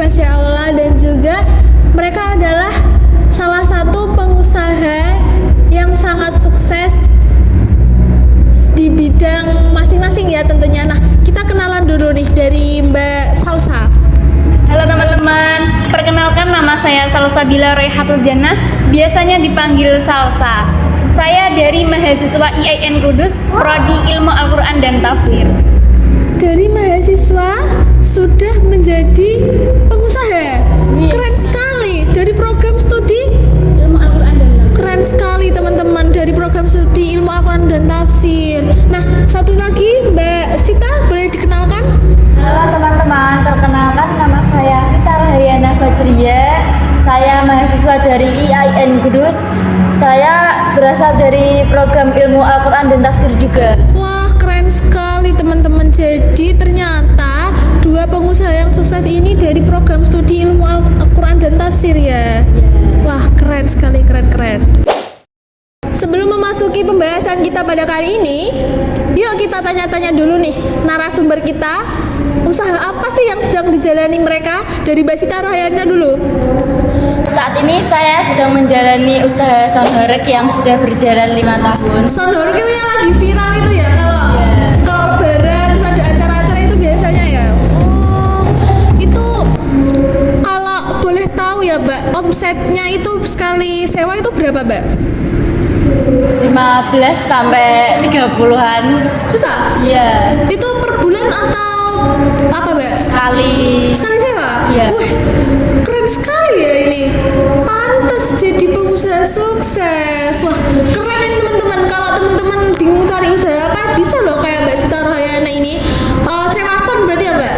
Masya Allah. Dan juga mereka adalah salah satu pengusaha yang sangat sukses di bidang masing-masing ya tentunya. Nah, kita kenalan dulu nih dari Mbak Salsa. Halo teman-teman, perkenalkan nama saya Salsabila Raihatul Jannah, biasanya dipanggil Salsa. Saya dari mahasiswa IAIN Kudus, Prodi Ilmu Al-Quran dan Tafsir. Dari mahasiswa sudah menjadi pengusaha. Keren sekali. Dari program studi Ilmu Al-Quran dan Tafsir. keren sekali teman-teman, dari program studi Ilmu Al-Quran dan Tafsir. Nah, satu lagi Mbak Sita, boleh dikenalkan? Halo teman-teman, perkenalkan nama saya Sita Rahayana Fajriya. Saya mahasiswa dari IAIN Kudus. Saya berasal dari program Ilmu Al-Quran dan Tafsir juga. Wah, keren sekali teman-teman. Jadi ternyata dua pengusaha yang sukses ini dari program studi Ilmu Al-Quran dan Tafsir ya. Wah, keren sekali, keren. Sebelum memasuki pembahasan kita pada kali ini, yuk kita tanya-tanya dulu nih narasumber kita. Usaha apa sih yang sedang dijalani mereka? Dari Mbak Sita Rohayana dulu. Saat ini saya sedang menjalani usaha soundhorek yang sudah berjalan 5 tahun. Soundhorek itu yang lagi viral itu ya, kalau lebaran terus ada acara-acara itu biasanya ya. Oh, itu kalau boleh tahu ya Mbak, omsetnya itu sekali sewa itu berapa Mbak? 15 sampai 30-an. Sudah? Iya. Itu per bulan atau apa Mbak? Sekali sewa? Iya. Wah, keren sekali ya ini. Pantas jadi pengusaha sukses. Wah, keren ini teman-teman. Kalau teman-teman bingung cari usaha apa, bisa loh kayak Mbak Sita Rohayana ini. Sewa sound berarti ya Mbak?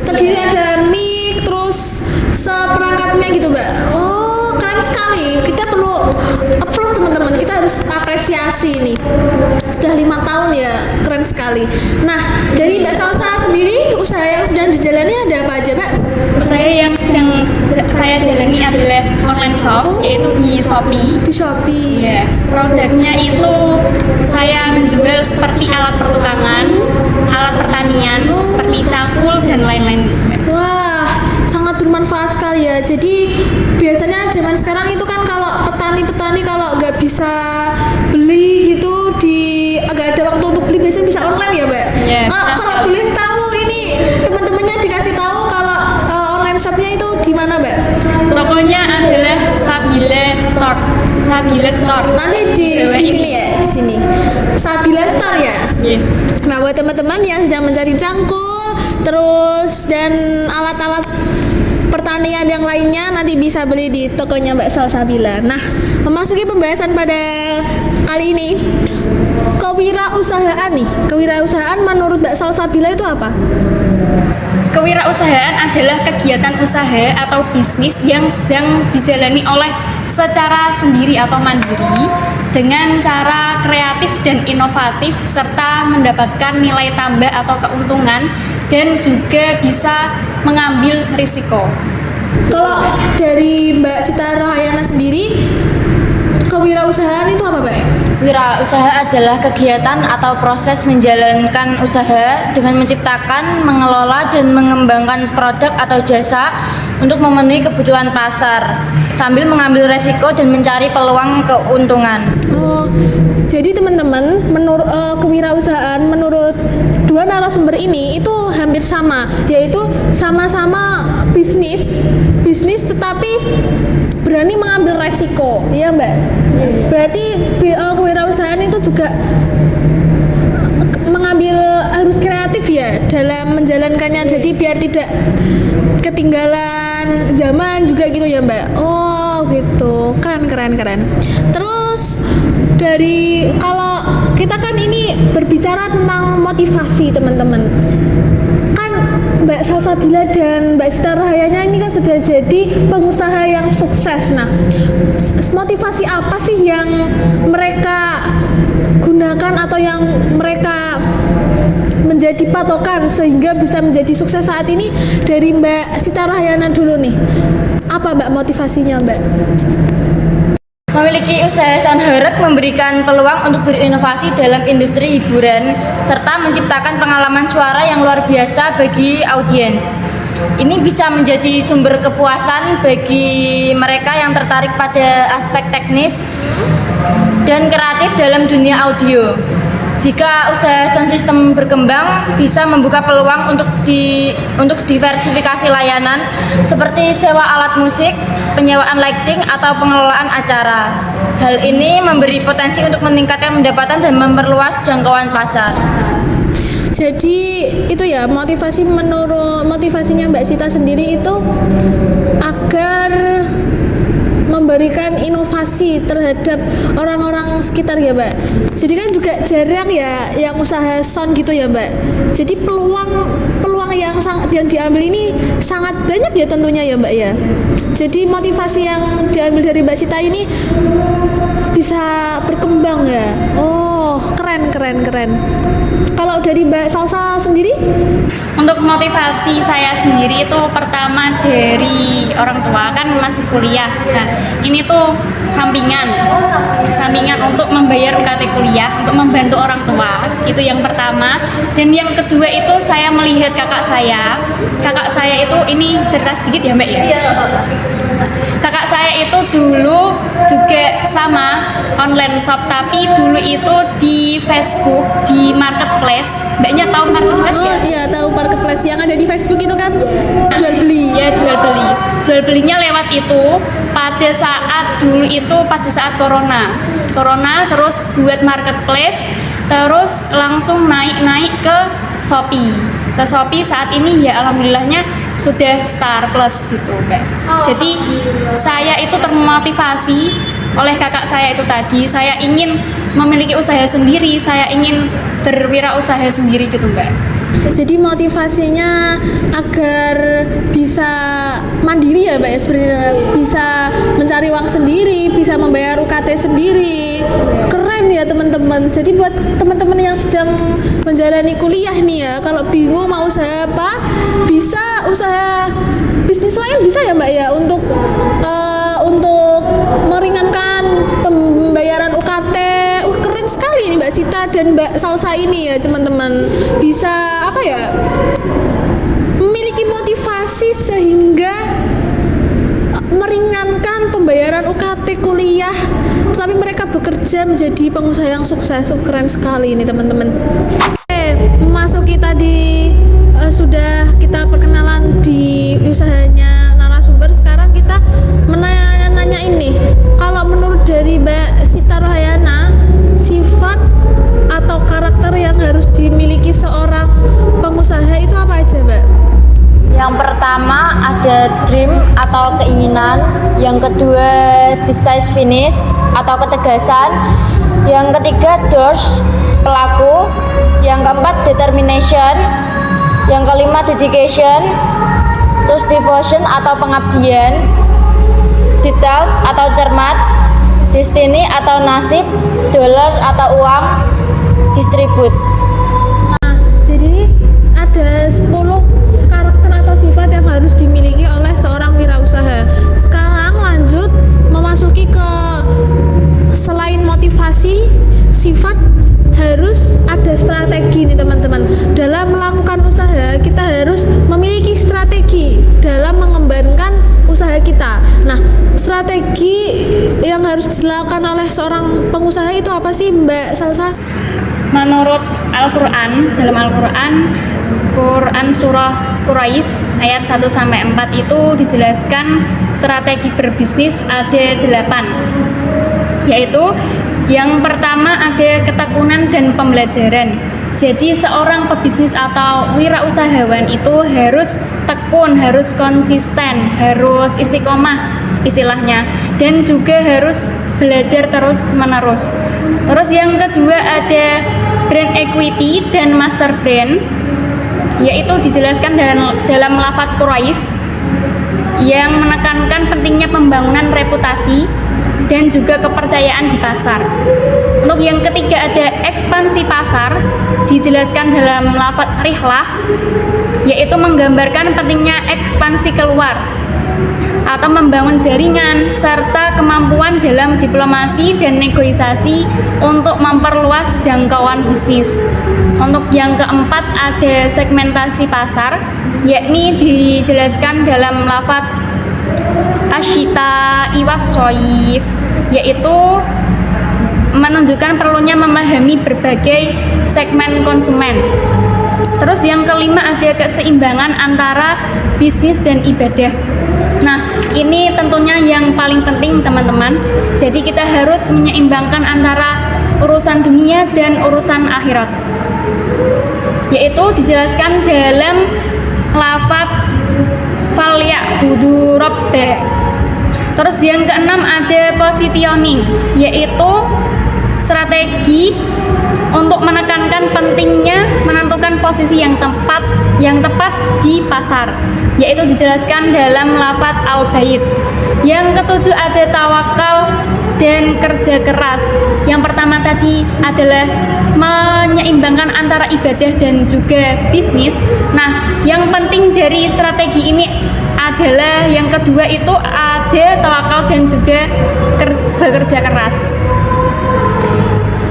Terdiri ada mic, terus seperangkatnya gitu Mbak. Oh, keren sekali. Kita perlu applause teman-teman. Kita harus apresiasi ini. Sudah 5 tahun ya, keren sekali. Nah, dari Mbak Salsa sendiri, usaha yang sedang dijalani ada apa aja Mbak? Usaha yang sedang saya jalani adalah online shop, yaitu di Shopee. Di Shopee. Ya, produknya itu saya menjual seperti alat pertukangan, alat pertanian, seperti cakul dan lain-lain. Wah, sangat bermanfaat sekali ya. Jadi biasanya zaman sekarang itu kan kalau petani-petani kalau nggak bisa beli gitu agak ada waktu untuk beli, biasanya bisa online ya Mbak? Ya, Kalau boleh tahu ini teman-temannya dikasih tahu kalau online shopnya itu di mana Mbak? Tokonya adalah Sabila Store. Sabila Store. Nanti di sini ya, di sini. Sabila Store ya. Iya. Nah, buat teman-teman yang sedang mencari cangkul, terus dan alat-alat pertanian yang lainnya, nanti bisa beli di tokonya Mbak Salsabila. Nah, memasuki pembahasan pada kali ini, kewirausahaan nih. Kewirausahaan menurut Mbak Salsabila itu apa? Kewirausahaan adalah kegiatan usaha atau bisnis yang sedang dijalani oleh secara sendiri atau mandiri dengan cara kreatif dan inovatif serta mendapatkan nilai tambah atau keuntungan dan juga bisa mengambil risiko. Kalau dari Mbak Sita Rohayana sendiri, kewirausahaan itu apa Mbak? Wirausaha adalah kegiatan atau proses menjalankan usaha dengan menciptakan, mengelola, dan mengembangkan produk atau jasa untuk memenuhi kebutuhan pasar sambil mengambil resiko dan mencari peluang keuntungan. Oh, jadi teman-teman, kewirausahaan menurut dua narasumber ini itu hampir sama, yaitu sama-sama bisnis tetapi berani mengambil resiko, ya Mbak? Berarti kewirausahaan itu juga mengambil harus kreatif ya dalam menjalankannya, jadi biar tidak ketinggalan zaman juga gitu ya Mbak. Oh gitu, keren. Terus dari kalau kita kan ini berbicara tentang motivasi teman-teman, kan Mbak Salsabila dan Mbak Sita Rohayana ini kan sudah jadi pengusaha yang sukses. Nah, motivasi apa sih yang mereka gunakan atau yang mereka menjadi patokan sehingga bisa menjadi sukses saat ini? Dari Mbak Sita Rohayana dulu nih, apa Mbak motivasinya Mbak? Memiliki usaha soundhorek memberikan peluang untuk berinovasi dalam industri hiburan serta menciptakan pengalaman suara yang luar biasa bagi audiens. Ini bisa menjadi sumber kepuasan bagi mereka yang tertarik pada aspek teknis dan kreatif dalam dunia audio. Jika usaha sound system berkembang, bisa membuka peluang untuk diversifikasi layanan seperti sewa alat musik, penyewaan lighting, atau pengelolaan acara. Hal ini memberi potensi untuk meningkatkan pendapatan dan memperluas jangkauan pasar. Jadi itu ya motivasinya Mbak Sita sendiri itu agar memberikan inovasi terhadap orang-orang sekitar ya Mbak. Jadi kan juga jarang ya yang usaha sound gitu ya Mbak. Jadi peluang yang diambil ini sangat banyak ya tentunya ya Mbak ya. Jadi motivasi yang diambil dari Mbak Sita ini bisa berkembang ya. Oh, keren. Kalau dari Mbak Salsa sendiri? Untuk motivasi saya sendiri itu pertama dari orang tua, kan masih kuliah. Nah, ini tuh sampingan untuk membayar UKT kuliah, untuk membantu orang tua. Itu yang pertama. Dan yang kedua itu saya melihat kakak saya. Kakak saya itu, ini cerita sedikit ya Mbak ya. Iya. Kakak saya itu dulu juga sama online shop, tapi dulu itu di Facebook, di marketplace. Mbaknya tahu marketplace ya? Oh iya, tahu marketplace yang ada di Facebook itu kan jual beli. Ya, jual beli. Jual belinya lewat itu pada saat corona terus buat marketplace, terus langsung naik ke Shopee saat ini ya alhamdulillahnya sudah Star Plus gitu Mbak. Jadi saya itu termotivasi oleh kakak saya itu tadi. Saya ingin memiliki usaha sendiri, saya ingin berwirausaha sendiri gitu Mbak. Jadi motivasinya agar bisa mandiri ya Mbak ya, sebenarnya bisa mencari uang sendiri, bisa membayar UKT sendiri. Keren ya teman-teman. Jadi buat teman-teman yang sedang menjalani kuliah nih ya, kalau bingung mau usaha apa, bisa usaha bisnis lain bisa ya Mbak ya, untuk meringankan pembayaran UKT. Keren sekali ini Mbak Sita dan Mbak Salsa ini ya teman-teman, bisa apa ya, memiliki motivasi sehingga meringankan pembayaran UKT kuliah, tapi mereka bekerja menjadi pengusaha yang sukses. Keren sekali ini teman-teman. Memasuki tadi sudah kita perkenalan di usahanya narasumber. Sekarang kita menanya ini, kalau menurut dari Mbak Sita Rohayana, sifat atau karakter yang harus dimiliki seorang pengusaha itu apa aja Mbak? Yang pertama ada dream atau keinginan, yang kedua decisive finish atau ketegasan, yang ketiga doers pelaku, yang keempat determination, yang kelima dedication, terus devotion atau pengabdian, details atau cermat, destiny atau nasib, dollar atau uang, distribute. Nah, jadi ada 10 karakter atau sifat yang harus dimiliki oleh seorang wirausaha. Sekarang lanjut memasuki ke selain motivasi, sifat, harus ada strategi nih teman-teman. Dalam melakukan usaha kita harus memiliki strategi dalam mengembangkan usaha kita. Nah, strategi yang harus dilakukan oleh seorang pengusaha itu apa sih Mbak Salsa? Menurut Al-Quran, dalam Al-Quran, Quran surah Quraisy ayat 1-4 itu dijelaskan strategi berbisnis ada 8, yaitu yang pertama ada ketekunan dan pembelajaran. Jadi seorang pebisnis atau wirausahawan itu harus tekun, harus konsisten, harus istiqomah istilahnya, dan juga harus belajar terus menerus. Terus yang kedua ada brand equity dan master brand, yaitu dijelaskan dalam lafadz Quraisy yang menekankan pentingnya pembangunan reputasi dan juga kepercayaan di pasar. Untuk yang ketiga ada ekspansi pasar, dijelaskan dalam lafadz rihlah, yaitu menggambarkan pentingnya ekspansi keluar atau membangun jaringan serta kemampuan dalam diplomasi dan negosiasi untuk memperluas jangkauan bisnis. Untuk yang keempat ada segmentasi pasar, yakni dijelaskan dalam lafaz asyita iwas soif, yaitu menunjukkan perlunya memahami berbagai segmen konsumen. Terus yang kelima ada keseimbangan antara bisnis dan ibadah. Nah, ini tentunya yang paling penting teman-teman. Jadi kita harus menyeimbangkan antara urusan dunia dan urusan akhirat. Yaitu dijelaskan dalam lafaz falyabudu rabba. Terus yang keenam ada positioning, yaitu strategi untuk menekankan pentingnya menentukan posisi yang tepat di pasar, yaitu dijelaskan dalam lafaz al-bait. Yang ketujuh ada tawakal dan kerja keras. Yang pertama tadi adalah menyeimbangkan antara ibadah dan juga bisnis. Nah, yang penting dari strategi ini adalah yang kedua itu ada tawakal dan juga bekerja keras,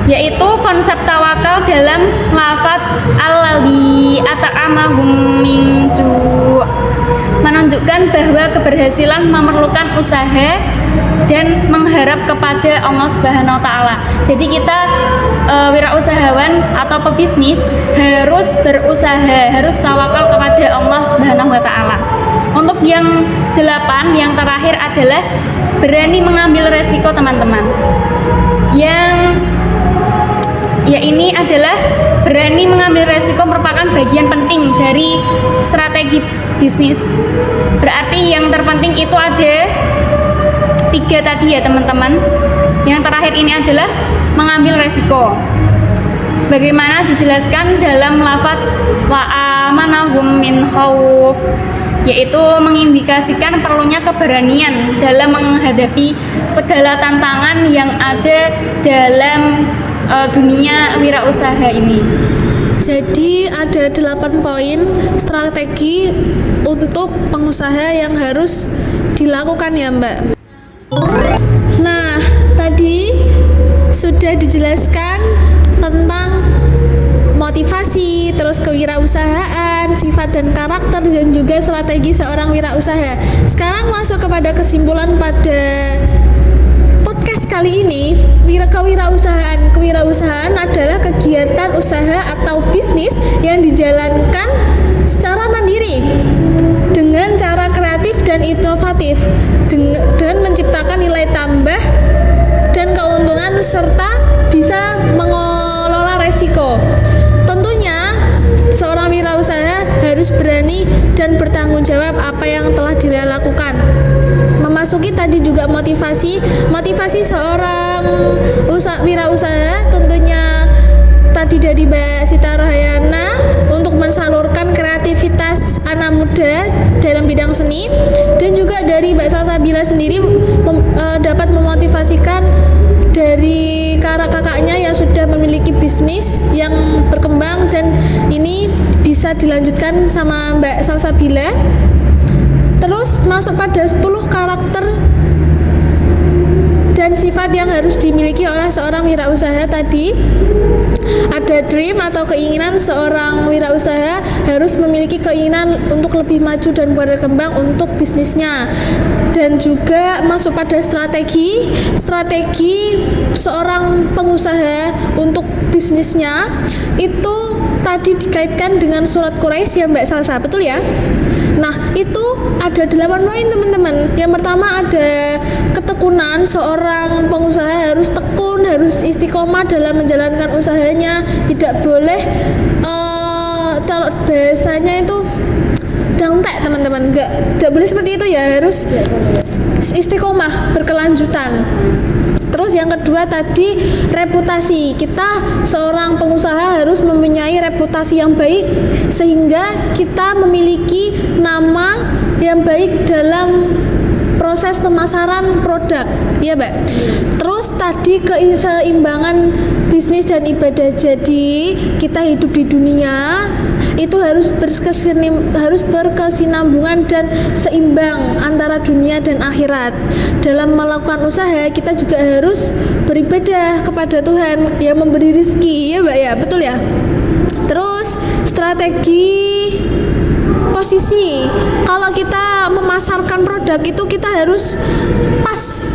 yaitu konsep tawakal dalam lafaz alladzi at'amahum min ju', menunjukkan bahwa keberhasilan memerlukan usaha dan mengharap kepada Allah Subhanahu wa taala. Jadi kita wirausahawan atau pebisnis harus berusaha, harus tawakal kepada Allah Subhanahu wa taala. Untuk yang 8, yang terakhir adalah berani mengambil resiko teman-teman. Ya ini adalah berani mengambil resiko merupakan bagian penting dari strategi bisnis. Berarti yang terpenting itu ada 3 tadi ya teman-teman. Yang terakhir ini adalah mengambil resiko, sebagaimana dijelaskan dalam lafaz wa amanahum min khauf, yaitu mengindikasikan perlunya keberanian dalam menghadapi segala tantangan yang ada dalam dunia wirausaha ini. Jadi ada 8 poin strategi untuk pengusaha yang harus dilakukan ya Mbak. Nah, tadi sudah dijelaskan tentang motivasi, terus kewirausahaan, sifat dan karakter, dan juga strategi seorang wirausaha. Sekarang masuk kepada kesimpulan pada podcast kali ini. Kewirausahaan adalah kegiatan usaha atau bisnis yang dijalankan secara mandiri dengan cara kreatif dan inovatif, dengan menciptakan nilai tambah dan keuntungan serta bisa mengelola resiko. Tentunya seorang wirausaha harus berani dan bertanggung jawab apa yang telah dia lakukan. Memasuki tadi juga motivasi seorang wirausaha tentunya tadi dari Mbak Sita Rohayana untuk mensalurkan kreativitas anak muda dalam bidang seni, dan juga dari Mbak Salsabila sendiri dapat memotivasikan dari kakak-kakaknya yang sudah memiliki bisnis yang berkembang, dan ini bisa dilanjutkan sama Mbak Salsabila. Terus masuk pada 10 karakter dan sifat yang harus dimiliki oleh seorang wirausaha tadi. Ada dream atau keinginan seorang wirausaha harus memiliki keinginan untuk lebih maju dan berkembang untuk bisnisnya. Dan juga masuk pada strategi seorang pengusaha untuk bisnisnya itu tadi dikaitkan dengan surat Quraisy ya Mbak Salsa, betul ya? Nah, itu ada 8 poin teman-teman. Yang pertama ada ketekunan, seorang pengusaha harus tekun, harus istiqomah dalam menjalankan usahanya, tidak boleh kalau bahasanya itu dangtek teman-teman, nggak boleh seperti itu ya, harus istiqomah, berkelanjutan. Terus yang kedua tadi reputasi, kita seorang pengusaha harus mempunyai reputasi yang baik sehingga kita memiliki nama yang baik dalam proses pemasaran produk, ya Mbak. Terus tadi keseimbangan bisnis dan ibadah, jadi kita hidup di dunia itu harus berkesinambungan dan seimbang antara dunia dan akhirat. Dalam melakukan usaha kita juga harus beribadah kepada Tuhan yang memberi rezeki, ya Mbak ya, betul ya. Terus strategi posisi kalau kita memasarkan produk itu kita harus pas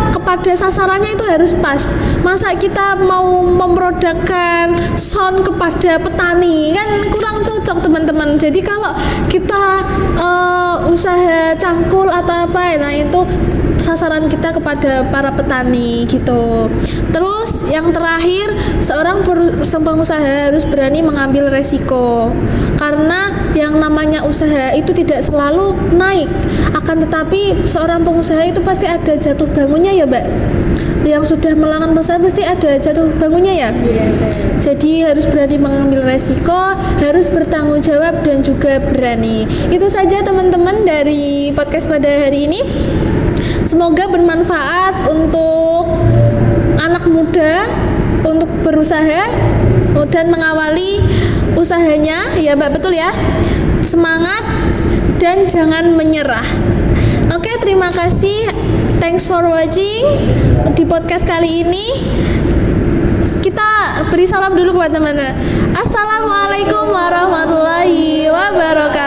kepada sasarannya, itu harus pas. Masa kita mau memprodukkan sound kepada petani kan kurang cocok teman-teman. Jadi kalau kita usaha cangkul atau apa, nah itu sasaran kita kepada para petani gitu. Terus yang terakhir, seorang pengusaha harus berani mengambil resiko, karena yang namanya usaha itu tidak selalu naik, akan tetapi seorang pengusaha itu pasti ada jatuh bangunnya ya Mbak. Yang sudah melakukan usaha pasti ada jatuh bangunnya ya. Jadi harus berani mengambil resiko, harus bertanggung jawab dan juga berani. Itu saja teman-teman dari podcast pada hari ini. Semoga bermanfaat untuk anak muda untuk berusaha dan mengawali usahanya ya Mbak, betul ya. Semangat dan jangan menyerah. Oke, terima kasih. Thanks for watching di podcast kali ini. Kita beri salam dulu buat teman-teman. Assalamualaikum warahmatullahi wabarakatuh.